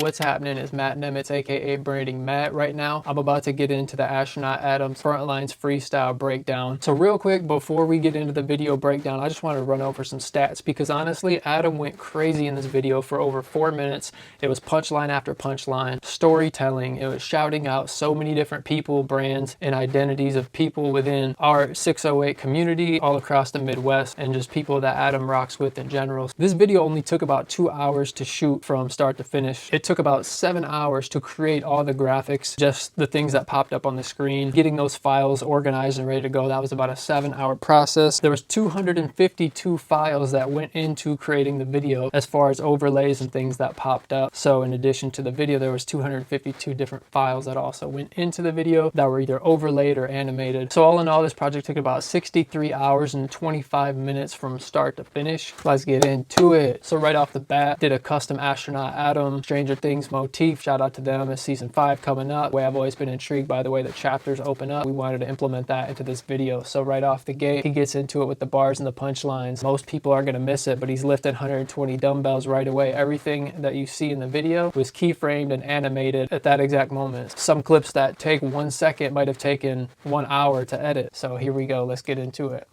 What's happening is Matt Nemitz, aka Branding Matt. Right now, I'm about to get into the Astronaut Adam Frontlines Freestyle breakdown. So real quick, before we get into the video breakdown, I just want to run over some stats because honestly, Adam went crazy in this video for over 4 minutes. It was punchline after punchline, storytelling. It was shouting out so many different people, brands, and identities of people within our 608 community all across the Midwest and just people that Adam rocks with in general. This video only took about 2 hours to shoot from start to finish. It took about 7 hours to create all the graphics, just the things that popped up on the screen, getting those files organized and ready to go. That was about a 7-hour process. There was 252 files that went into creating the video as far as overlays and things that popped up. So in addition to the video, there was 252 different files that also went into the video that were either overlaid or animated. So all in all, this project took about 63 hours and 25 minutes from start to finish. Let's get into it. So right off the bat, did a custom Astronaut Adam Stranger Things motif. Shout out to them. It's season 5 coming up. I've always been intrigued by the way the chapters open up. We wanted to implement that into this video. So right off the gate, he gets into it with the bars and the punchlines. Most people are gonna miss it, but he's lifting 120 dumbbells right away. Everything that you see in the video was keyframed and animated at that exact moment. Some clips that take 1 second might have taken 1 hour to edit. So here we go. Let's get into it.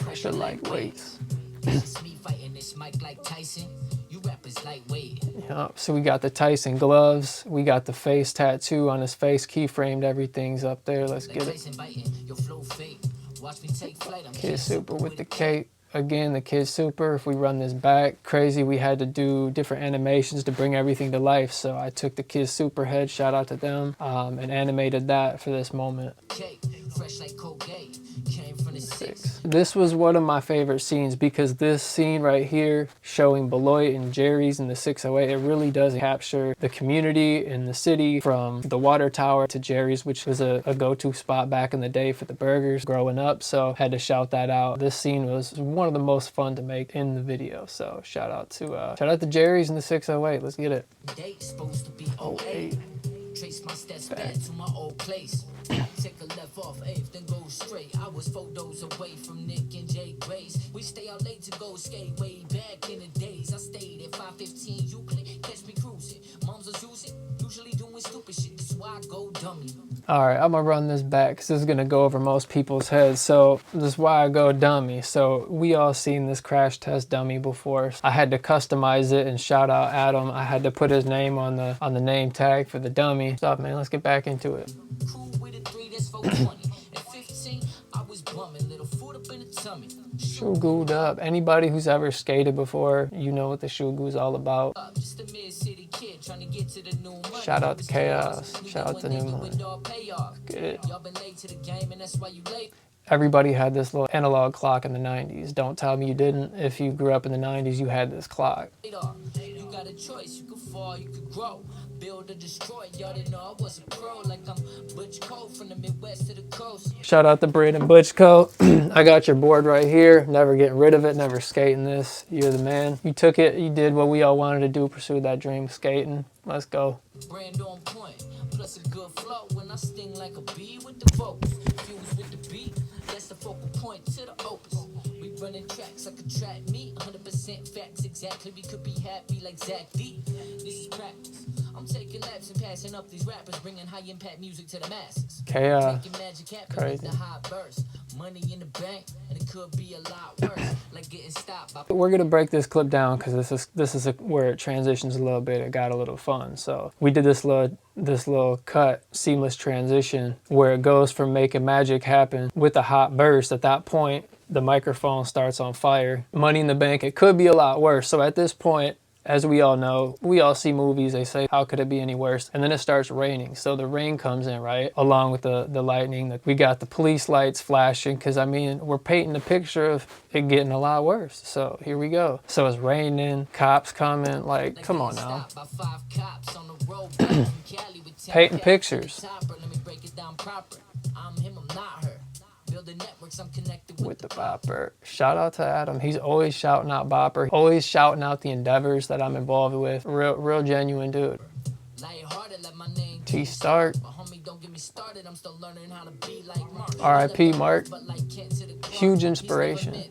Pressure like weights. Yep, so we got the Tyson gloves, we got the face tattoo on his face, key framed, everything's up there. Let's get it. Kid Super with the cape. Again, the Kid Super, if we run this back, crazy, we had to do different animations to bring everything to life. So I took the Kid Super head, shout out to them, and animated that for this moment. This was one of my favorite scenes because this scene right here showing Beloit and Jerry's in the 608, it really does capture the community in the city from the water tower to Jerry's, which was a go-to spot back in the day for the burgers growing up. So had to shout that out. This scene was one of the most fun to make in the video. So shout out to Jerry's in the 608. Let's get it. 08. Trace my steps back to my old place. Take a left off 8th, then go straight. I was photos away from Nick and Jay Grace. We stay out late to go skate way back in the days. I stayed at 515 Euclid, catch me cruising. Moms was using, usually doing stupid shit. That's why I go dummy. All right, I'm gonna run this back because this is gonna go over most people's heads. So this is why I go dummy. So we all seen this crash test dummy before. I had to customize it and shout out Adam. I had to put his name on the name tag for the dummy. Stop, man. Let's get back into it. Shoe gooed up. Anybody who's ever skated before, you know what the shoe goo's all about. Shout out to Chaos. Shout out to New Mind. Get it. Everybody had this little analog clock in the 90s. Don't tell me you didn't. If you grew up in the 90s, you had this clock. You got a choice. You could fall, you could grow. Build or destroy. Y'all didn't know I was a pro. Like I'm Butch Cole from the Midwest to the coast. Shout out to Braden Butchco. I got your board right here. Never getting rid of it. Never skating this. You're the man. You took it. You did what we all wanted to do. Pursue that dream, skating. Let's go. Brand on point. Plus a good flow. When I sting like a bee with the vocals. Fuse with the beat. That's the focal point to the opus. We running tracks like a track meet. 100% facts exactly. We could be happy like Zach D. This is practice. I'm taking laps and passing up these rappers, bringing high impact music to the masses. Chaos. Crazy. The high burst. Money in the bank, and it could be a lot worse. Like getting stopped by... We're gonna break this clip down because this is where it transitions a little bit. It got a little fun. So we did this little cut, seamless transition where it goes from making magic happen with a hot burst. At that point, the microphone starts on fire. Money in the bank. It could be a lot worse. So at this point, as we all know, we all see movies, they say, how could it be any worse? And then it starts raining. So the rain comes in, right? Along with the lightning. We got the police lights flashing because, I mean, we're painting the picture of it getting a lot worse. So here we go. So it's raining, cops coming, like, come on now. Painting pictures. With the bopper. Shout out to Adam. He's always shouting out bopper. Always shouting out the endeavors that I'm involved with. Real genuine dude. T-Start. R.I.P. Mark. Huge inspiration.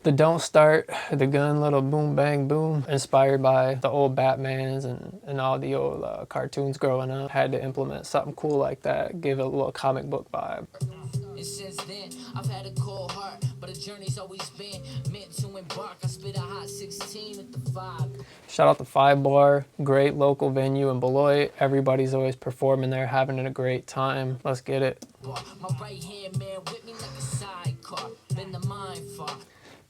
The don't start the gun, little boom bang boom, inspired by the old Batmans and all the old cartoons growing up. Had to implement something cool like that, give it a little comic book vibe. And since then, I've had a cold heart, but a journey's always been meant to embark. I spit a hot 16 at the 5. Shout out to 5 Bar, great local venue in Beloit. Everybody's always performing there, having a great time. Let's get it. My right hand man with me like a sidecar. Been the mind far.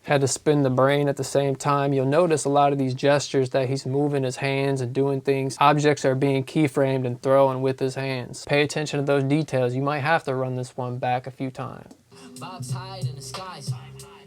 Had to spin the brain at the same time. You'll notice a lot of these gestures that he's moving his hands and doing things. Objects are being keyframed and thrown with his hands. Pay attention to those details. You might have to run this one back a few times. Vibes high in the skies.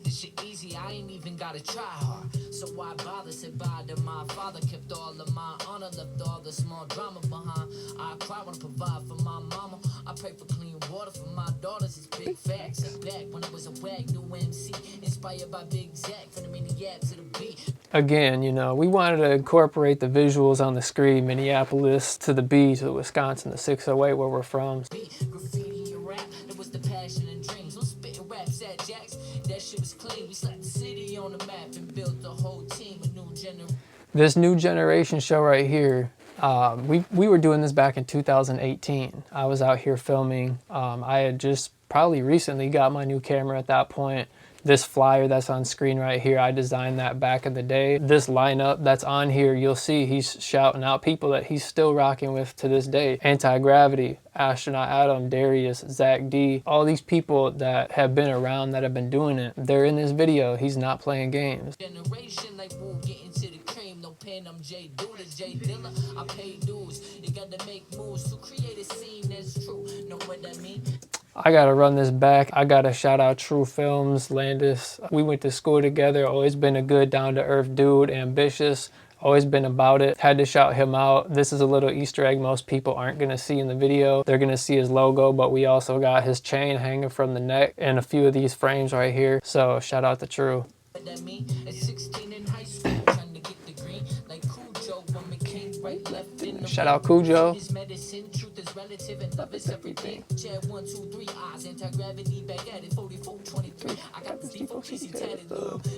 This shit easy, I ain't even gotta try hard. So why bother? Said bye to my father. Kept all of my honor, left all the small drama behind. I cry when I provide for my mama. I pray for clean water for my daughters. It's big facts. Back when I was a wag, new MC. Inspired by Big Zach from the Maniacs to the beat. Again, you know, we wanted to incorporate the visuals on the screen, Minneapolis to the B to Wisconsin, the 608 where we're from. Graffiti and rap, it was the passion and dreams. I'm spitting raps at Jacks, that shit was clean. We slapped the city on the map and built a whole team, a new generation. This new generation show right here, we were doing this back in 2018. I was out here filming. I had just probably recently got my new camera at that point. This flyer that's on screen right here, I designed that back in the day. This lineup that's on here, you'll see he's shouting out people that he's still rocking with to this day. Antiii-Gravity, Astronaut Adam, Darius, Zach D, all these people that have been around, that have been doing it. They're in this video. He's not playing games. Generation like we'll get into the cream. No pen, I'm J Duda, J Dilla. I pay dues. You gotta make moves to create a scene that's true. Know what I mean? I gotta run this back. I gotta shout out True Films, Landis. We went to school together, always been a good down-to-earth dude, ambitious, always been about it. Had to shout him out. This is a little Easter egg most people aren't gonna see in the video. They're gonna see his logo, but we also got his chain hanging from the neck and a few of these frames right here. So shout out to True. What I mean? At 16 in high school, trying to get the green like Cujo. When we came right, left in the Shout out Cujo. His medicine, truth is relative, and love is everything. Chair 1, 2, 3 eyes, anti-gravity back at it. 44, 23. I got this default easy tatted.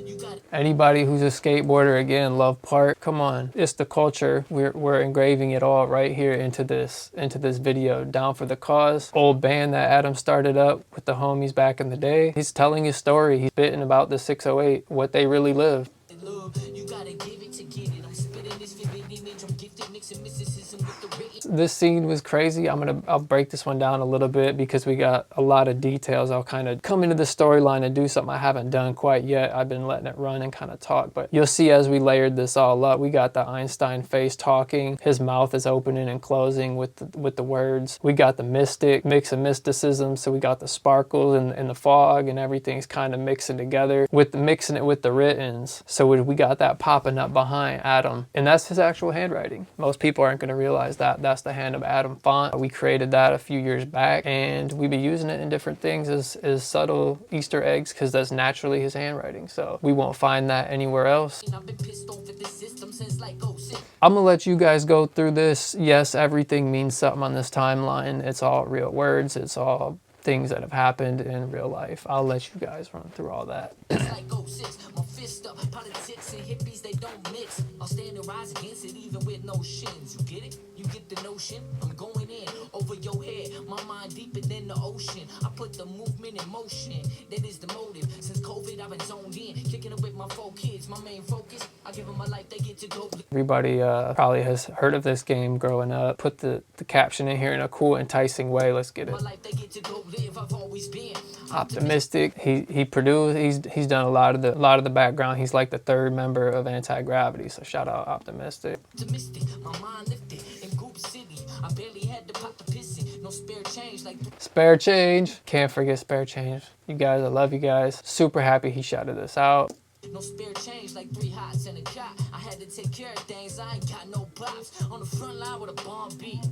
You got it. Anybody who's a skateboarder, again, Love Park. Come on, it's the culture. We're engraving it all right here into this video. Down for the cause. Old band that Adam started up with the homies back in the day. He's telling his story. He's spitting about the 608, what they really lived. You gotta give it to get it. I'm spitting this vivid image. I'm gifted, mixing mysticism with the written. This scene was crazy. I'll break this one down a little bit because we got a lot of details. I'll kind of come into the storyline and do something I haven't done quite yet. I've been letting it run and kind of talk, but you'll see as we layered this all up, we got the Einstein face talking. His mouth is opening and closing with the words. We got the mystic, mix of mysticism. So we got the sparkles and the fog, and everything's kind of mixing together with mixing it with the writtens. So we got that popping up behind Adam, and that's his actual handwriting. Most people aren't going to realize that. That's the Hand of Adam font. We created that a few years back, and we've been using it in different things as subtle Easter eggs because that's naturally his handwriting. So we won't find that anywhere else. I've been pissed off at this system since like 06. I'm gonna let you guys go through this. Yes, everything means something on this timeline. It's all real words. It's all things that have happened in real life. I'll let you guys run through all that. It's like 06. My fist up. Politics and hippies, they don't mix. I'll stand and rise against it even with no shins. You get it? You get the notion? I'm going in over your head. My mind deeper than the ocean. I put the movement in motion. That is the motive. Since COVID, I've been zoned in. Kicking it with my 4 kids. My main focus. I give them my life. They get to go. Everybody probably has heard of this game growing up. Put the caption in here in a cool, enticing way. Let's get it. My life, they get to go live. I've always been optimistic. He produced. He's done a lot of the background. He's like the 3rd member of Antiii-Gravity. So shout out Optimistic. optimistic. My mind lifted in Goop City. I barely had to pop the pissy. No spare change like Spare change. Can't forget spare change. You guys, I love you guys. Super happy he shouted this out. No spare change like 3 hots and a cot. I had to take care of things, I ain't got no props. On the front line with a bomb beat.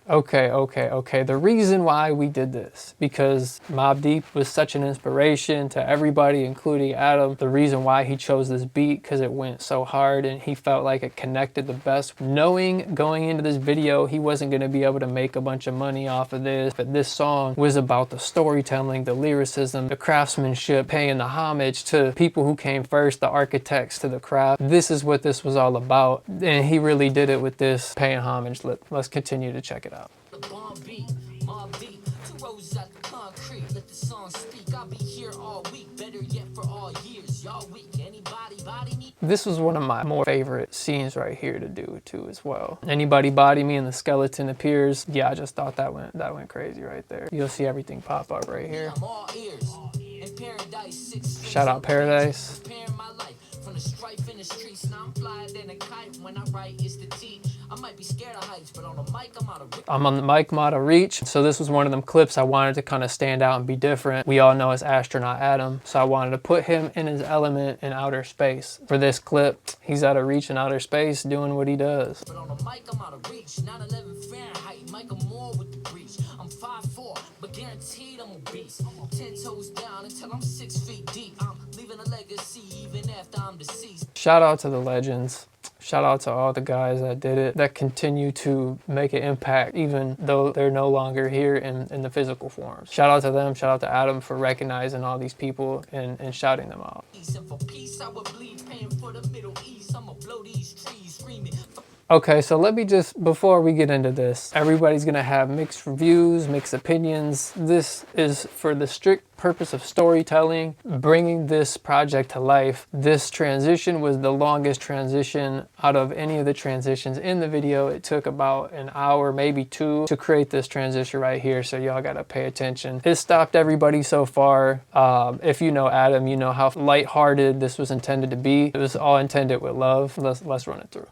Okay. The reason why we did this, because Mobb Deep was such an inspiration to everybody, including Adam. The reason why he chose this beat, because it went so hard and he felt like it connected the best. Knowing going into this video, he wasn't going to be able to make a bunch of money off of this, but this song was about the storytelling, the lyricism, the craftsmanship, paying the homage to people who came first, the architects to the craft. This is what this was all about, and he really did it with this, paying homage. Let's continue to check it out. The bomb beat, Mobb Deep, 2 rows out the concrete. Let the song speak. I'll be here all week. Better yet, for all years. Y'all weak. Anybody body me? This was one of my more favorite scenes right here to do too as well. Anybody body me and the skeleton appears. Yeah, I just thought that went crazy right there. You'll see everything pop up right here. I'm all ears. In paradise, 6 Shout out Paradise. Preparing my life from the strife in the streets. Now I'm flying than a kite. When I write, it's the teach. I might be scared of heights, but on the mic, I'm on the mic, I'm out of reach. So this was one of them clips I wanted to kind of stand out and be different. We all know it's Astronaut Adam, so I wanted to put him in his element in outer space. For this clip, he's out of reach in outer space doing what he does. But on the mic, I'm out of reach. 9/11 Fahrenheit, Michael Moore with the breach. I'm 5'4", but guaranteed I'm obese. 10 toes down until I'm 6 feet deep. I'm leaving a legacy even after I'm deceased. Shout out to the legends. Shout out to all the guys that did it, that continue to make an impact even though they're no longer here in the physical forms. Shout out to them, shout out to Adam for recognizing all these people and shouting them out. For peace, I would bleed, paying for the Middle East. I'ma blow these trees, screaming. Okay, so let me just, before we get into this, everybody's gonna have mixed reviews, mixed opinions. This is for the strict purpose of storytelling, bringing this project to life. This transition was the longest transition out of any of the transitions in the video. It took about an hour, maybe 2, to create this transition right here, so y'all gotta pay attention. It stopped everybody so far. If you know Adam, you know how lighthearted this was intended to be. It was all intended with love. Let's run it through.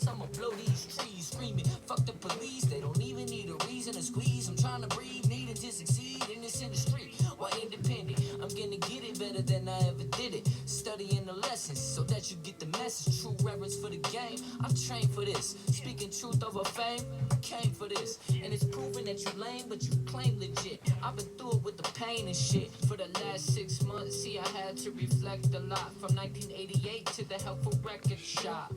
I'ma blow these trees, screaming, fuck the police, they don't even need a reason to squeeze. I'm trying to breathe, needing to succeed in this industry. Why independent? I'm gonna get it better than I ever did it. Studying the lessons so that you get the message. True reverence for the game. I've trained for this. Speaking truth over fame, I came for this. And it's proven that you lame, but you claim legit. I've been through it with the pain and shit. For the last 6 months, see, I had to reflect a lot. From 1988 to the helpful record shop.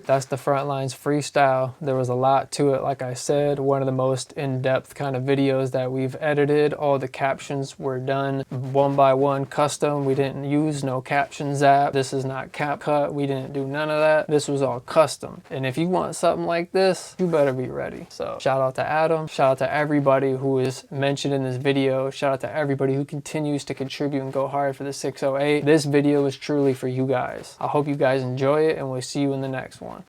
That's the Frontlines freestyle. There was a lot to it, like I said. One of the most in-depth kind of videos that we've edited. All the captions were done one by one, custom. We didn't use no captions app. This is not CapCut. We didn't do none of that. This was all custom. And if you want something like this, you better be ready. So shout out to Adam. Shout out to everybody who is mentioned in this video. Shout out to everybody who continues to contribute and go hard for the 608. This video is truly for you guys. I hope you guys enjoy it, and we'll see you in the next one.